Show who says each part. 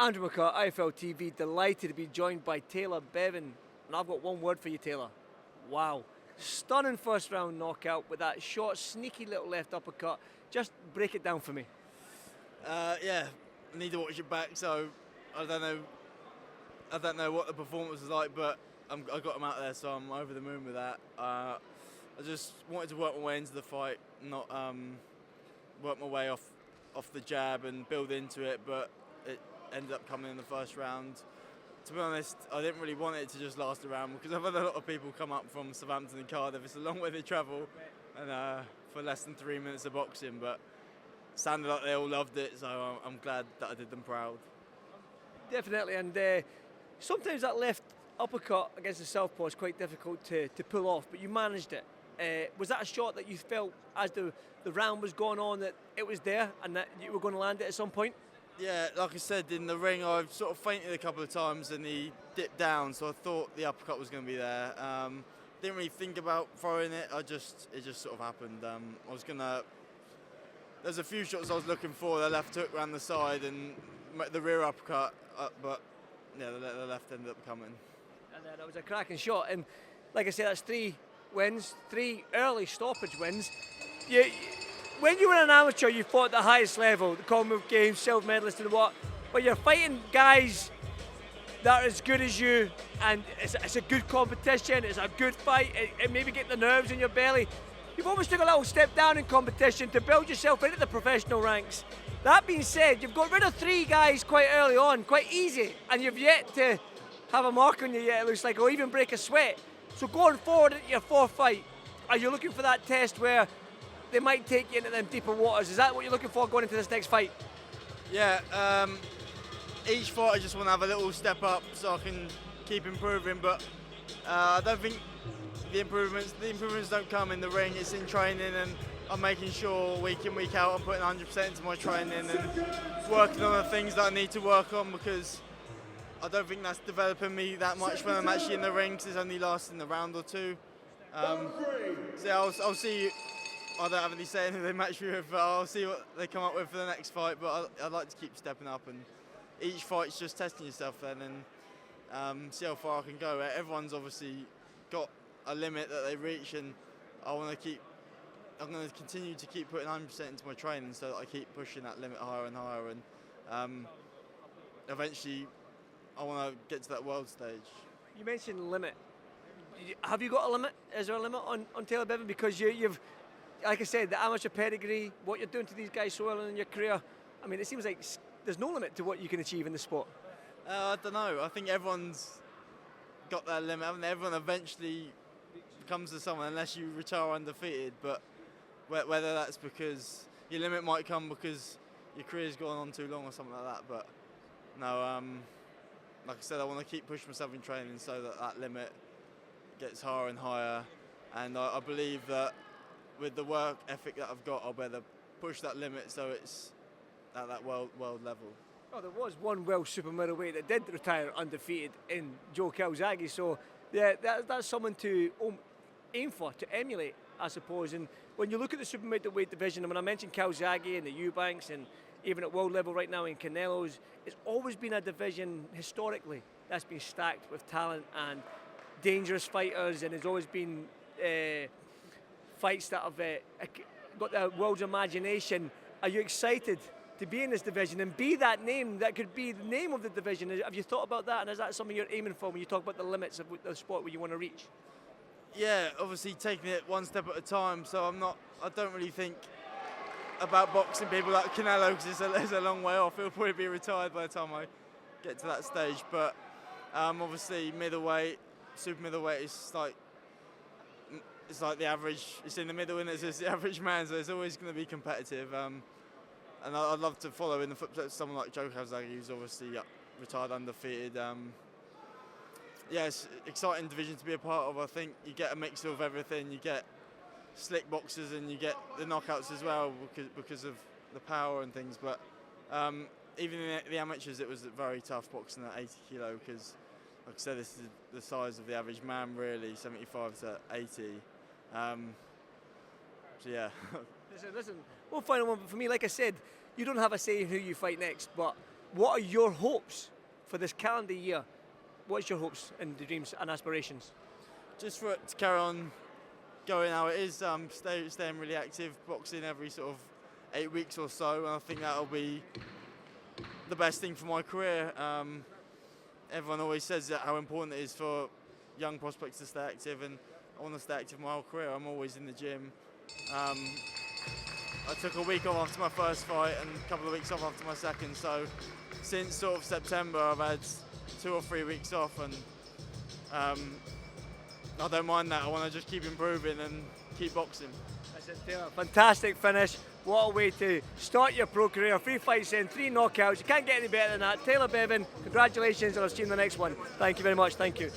Speaker 1: Andrew McCart, iFLTV, delighted to be joined by Taylor Bevan. And I've got one word for you, Taylor. Wow. Stunning first round knockout with that short, sneaky little left uppercut. Just break it down for me.
Speaker 2: Yeah, I need to watch it back, so I don't know what the performance was like, but I got him out there, so I'm over the moon with that. I just wanted to work my way into the fight, not work my way off the jab and build into it, but it ended up coming in the first round. To be honest, I didn't really want it to just last a round because I've had a lot of people come up from Southampton and Cardiff. It's a long way to travel, and for less than 3 minutes of boxing, but it sounded like they all loved it, so I'm glad that I did them proud.
Speaker 1: Definitely, and sometimes that left uppercut against the southpaw is quite difficult to pull off, but you managed it. Was that a shot that you felt as the round was going on that it was there and that you were going to land it at some point?
Speaker 2: Yeah, like I said, in the ring I've sort of fainted a couple of times and he dipped down, so I thought the uppercut was going to be there. Didn't really think about throwing it, it just sort of happened. There's a few shots I was looking for, the left hook around the side and the rear uppercut, but yeah, the left ended up coming.
Speaker 1: And that was a cracking shot, and like I said, that's 3 wins, 3 early stoppage wins. When you were an amateur, you fought at the highest level, the Commonwealth Games, silver medalist and what, but you're fighting guys that are as good as you, and it's a good competition, it's a good fight, it maybe get the nerves in your belly. You've almost took a little step down in competition to build yourself into the professional ranks. That being said, you've got rid of 3 guys quite early on, quite easy, and you've yet to have a mark on you yet, it looks like, or even break a sweat. So going forward into your 4th fight, are you looking for that test where they might take you into them deeper waters? Is that what you're looking for going into this next fight?
Speaker 2: Yeah, each fight I just want to have a little step up so I can keep improving, but I don't think the improvements don't come in the ring, it's in training, and I'm making sure week in, week out I'm putting 100% into my training and working on the things that I need to work on, because I don't think that's developing me that much when I'm actually in the ring, because it's only lasting a round or 2. So yeah, I'll see. I don't have any say in who they match me with, but I'll see what they come up with for the next fight. But I'd like to keep stepping up, and each fight's just testing yourself then, and see how far I can go. Everyone's obviously got a limit that they reach, and I'm going to continue to keep putting 100% into my training so that I keep pushing that limit higher and higher, and eventually I want to get to that world stage. You
Speaker 1: mentioned limit. Have you got a limit? Is there a limit on Taylor Bevan? Because you've, like I said, the amateur pedigree, what you're doing to these guys so early in your career, I mean, it seems like there's no limit to what you can achieve in the sport.
Speaker 2: I don't know. I think everyone's got that limit. Everyone eventually comes to someone unless you retire undefeated, but whether that's because your limit might come because your career's gone on too long or something like that, but no, like I said, I want to keep pushing myself in training so that limit gets higher and higher, and I believe that with the work ethic that I've got, I'll be able to push that limit so it's at that world level.
Speaker 1: Oh, there was one world super middleweight that did retire undefeated in Joe Calzaghe, so yeah, that's someone to aim for, to emulate, I suppose. And when you look at the super middleweight division, and when I mentioned Calzaghe and the Eubanks, and even at world level right now in Canelo's, it's always been a division historically that's been stacked with talent and dangerous fighters, and there's always been fights that have got the world's imagination. Are you excited to be in this division and be that name that could be the name of the division? Have you thought about that, and is that something you're aiming for when you talk about the limits of the sport where you want to reach?
Speaker 2: Yeah, obviously taking it one step at a time, so I don't really think about boxing people like Canelo because it's a long way off. He'll probably be retired by the time I get to that stage, but obviously middleweight, super middleweight is like the average. It's in the middle, and it's the average man, so it's always going to be competitive. And I'd love to follow in the footsteps of someone like Joe Calzaghe, who's obviously retired undefeated. Yeah, it's an exciting division to be a part of. I think you get a mix of everything. You get slick boxers and you get the knockouts as well because of the power and things. But even in the amateurs, it was very tough boxing at 80 kilo because, like I said, this is the size of the average man, really, 75 to 80. So yeah.
Speaker 1: Listen, one final one for me. Like I said, you don't have a say in who you fight next, but What are your hopes for this calendar year? What's your hopes and the dreams and aspirations?
Speaker 2: Just for it to carry on going how it is, staying really active, boxing every sort of 8 weeks or so, and I think that'll be the best thing for my career. Everyone always says that how important it is for young prospects to stay active, and I want to stay active my whole career. I'm always in the gym. I took a week off after my first fight and a couple of weeks off after my second, so since sort of September I've had 2 or 3 weeks off, and I don't mind that. I want to just keep improving and keep boxing.
Speaker 1: That's it, Taylor. Fantastic finish. What a way to start your pro career. 3 fights in, 3 knockouts. You can't get any better than that. Taylor Bevan, congratulations, and I'll see you in the next one. Thank you very much. Thank you.